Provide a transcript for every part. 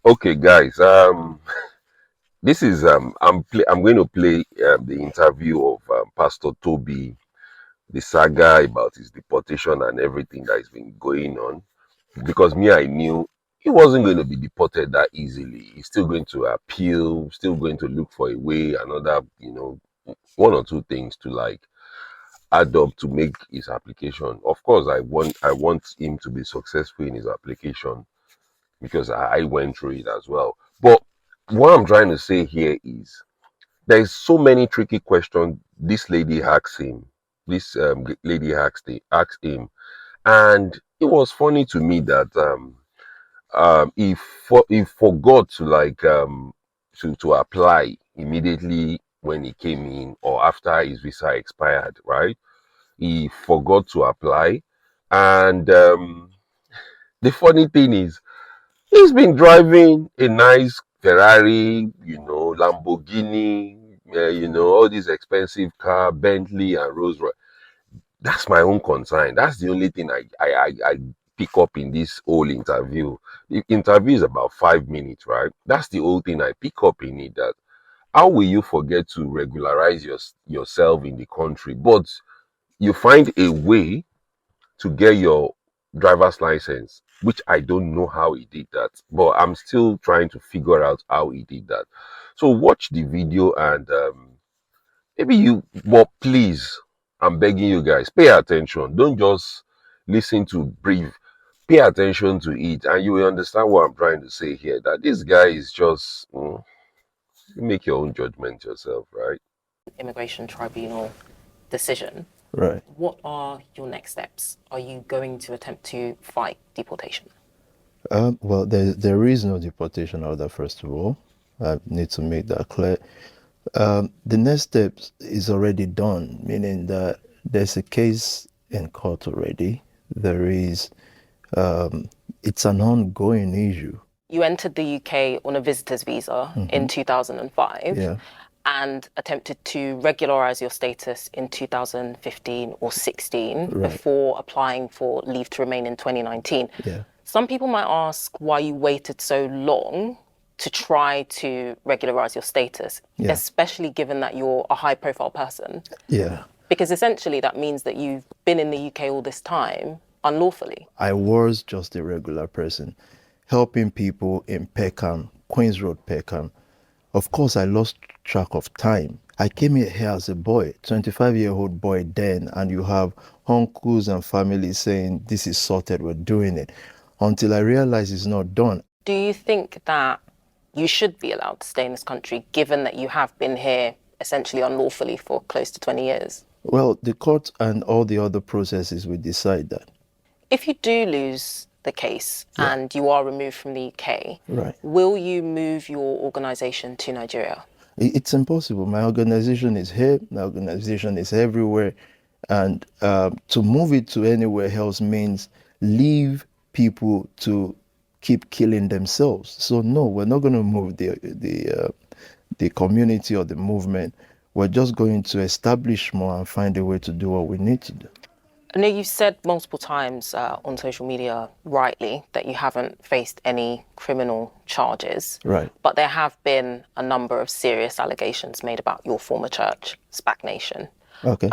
Okay, guys. This is I'm going to play the interview of Pastor Tobi, the saga about his deportation and everything that has been going on. Because me, I knew he wasn't going to be deported that easily. He's still going to appeal, still going to look for a way, another, one or two things to like add up to make his application. Of course, I want him to be successful in his application because I went through it as well. But what I'm trying to say here is there's so many tricky questions this lady asked him. This lady asked him, and it was funny to me that he forgot to like to apply immediately when he came in or after his visa expired, right? He forgot to apply, and the funny thing is he's been driving a nice Ferrari, Lamborghini, all these expensive car, Bentley and Rolls Royce. That's my own concern. That's the only thing I pick up in this whole interview. The interview is about 5 minutes, right? That's the whole thing I pick up in it. That how will you forget to regularize yourself in the country, but you find a way to get your driver's license, which I don't know how he did that, but I'm still trying to figure out how he did that. So watch the video and maybe but please, I'm begging you guys, pay attention. Don't just listen to brief. Pay attention to it, and you will understand what I'm trying to say here. That this guy is just you make your own judgment yourself, right? Immigration tribunal decision. Right. What are your next steps? Are you going to attempt to fight deportation? Well, there is no deportation order, first of all. I need to make that clear. The next step is already done, meaning that there's a case in court already. There is, it's an ongoing issue. You entered the UK on a visitor's visa in 2005. Yeah. And attempted to regularize your status in 2015 or 16 Right. before applying for leave to remain in 2019. Yeah. Some people might ask why you waited so long to try to regularize your status, Yeah. especially given that you're a high profile person. Yeah. Because essentially that means that you've been in the UK all this time unlawfully. I was just a regular person, helping people in Peckham, Queens Road, Peckham. Of course, I lost track of time. I came here as a boy, 25-year-old boy then, and you have uncles and family saying, this is sorted, we're doing it, until I realized it's not done. Do you think that you should be allowed to stay in this country, given that you have been here essentially unlawfully for close to 20 years? Well, the court and all the other processes will decide that. If you do lose the case and you are removed from the UK, Right. will you move your organisation to Nigeria? It's impossible. My organization is here, my organization is everywhere, and to move it to anywhere else means leave people to keep killing themselves. So no, we're not going to move the community or the movement. We're just going to establish more and find a way to do what we need to do. I know you've said multiple times on social media, rightly, that you haven't faced any criminal charges. Right. But there have been a number of serious allegations made about your former church, SPAC Nation. Okay.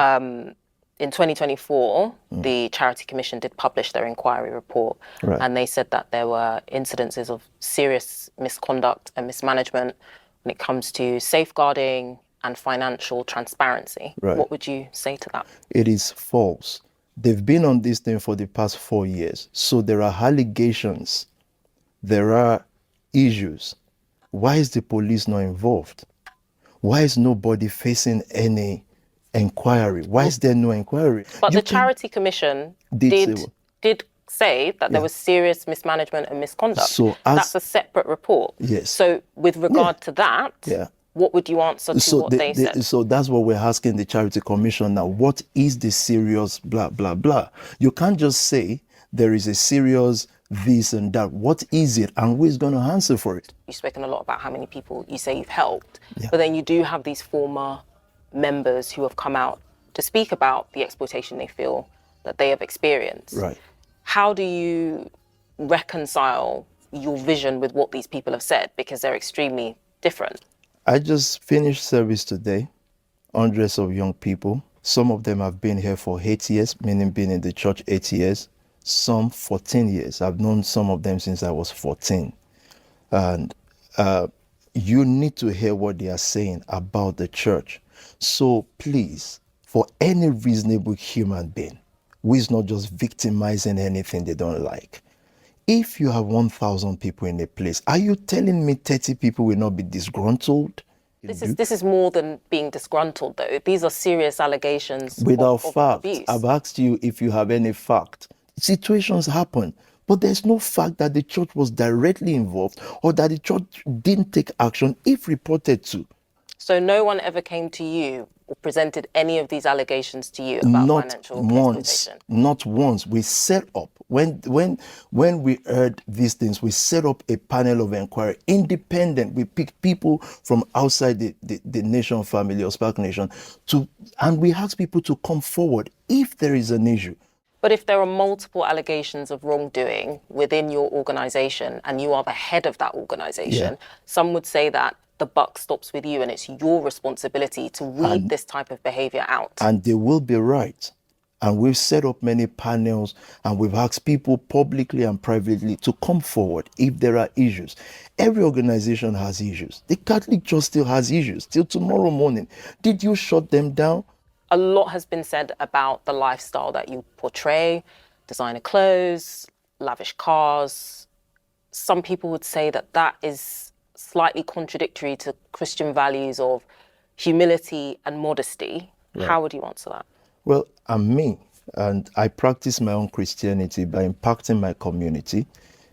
In 2024, the Charity Commission did publish their inquiry report, Right. and they said that there were incidences of serious misconduct and mismanagement when it comes to safeguarding and financial transparency. Right. What would you say to that? It is false. They've been on this thing for the past 4 years. So there are allegations, there are issues. Why is the police not involved? Why is nobody facing any inquiry? Why is there no inquiry? But the Charity Commission did say that there was serious mismanagement and misconduct. So that's a separate report. Yes. So with regard to that, what would you answer to what they said? So that's what we're asking the Charity Commission now. What is the serious blah, blah, blah? You can't just say there is a serious this and that. What is it and who is going to answer for it? You've spoken a lot about how many people you say you've helped, but then you do have these former members who have come out to speak about the exploitation they feel that they have experienced. Right. How do you reconcile your vision with what these people have said, because they're extremely different. I just finished service today, hundreds of young people. Some of them have been here for 8 years, meaning been in the church 8 years, some 14 years. I've known some of them since I was 14. And you need to hear what they are saying about the church. So please, for any reasonable human being who is not just victimizing anything they don't like, if you have 1,000 people in a place, are you telling me 30 people will not be disgruntled? This is more than being disgruntled, though. These are serious allegations Without of fact. abuse. I've asked you if you have any fact. Situations happen, but there's no fact that the church was directly involved or that the church didn't take action if reported to. So no one ever came to you or presented any of these allegations to you about financial exploitation? Not once. We set up, when we heard these things, we set up a panel of inquiry, independent. We picked people from outside the nation family or Spark Nation, and we asked people to come forward if there is an issue. But if there are multiple allegations of wrongdoing within your organization and you are the head of that organization, some would say that the buck stops with you and it's your responsibility to weed this type of behavior out. And they will be right. And we've set up many panels and we've asked people publicly and privately to come forward if there are issues. Every organization has issues. The Catholic Church still has issues till tomorrow morning. Did you shut them down? A lot has been said about the lifestyle that you portray, designer clothes, lavish cars. Some people would say that that is slightly contradictory to Christian values of humility and modesty. Right. How would you answer that? Well, I'm me, and I practice my own Christianity by impacting my community,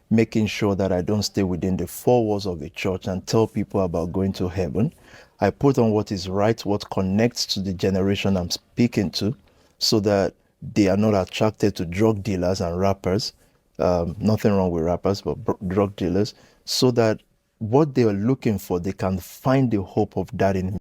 making sure that I don't stay within the four walls of a church and tell people about going to heaven. I put on what is right, what connects to the generation I'm speaking to, so that they are not attracted to drug dealers and rappers. Nothing wrong with rappers, but drug dealers, so that what they are looking for, they can find the hope of that in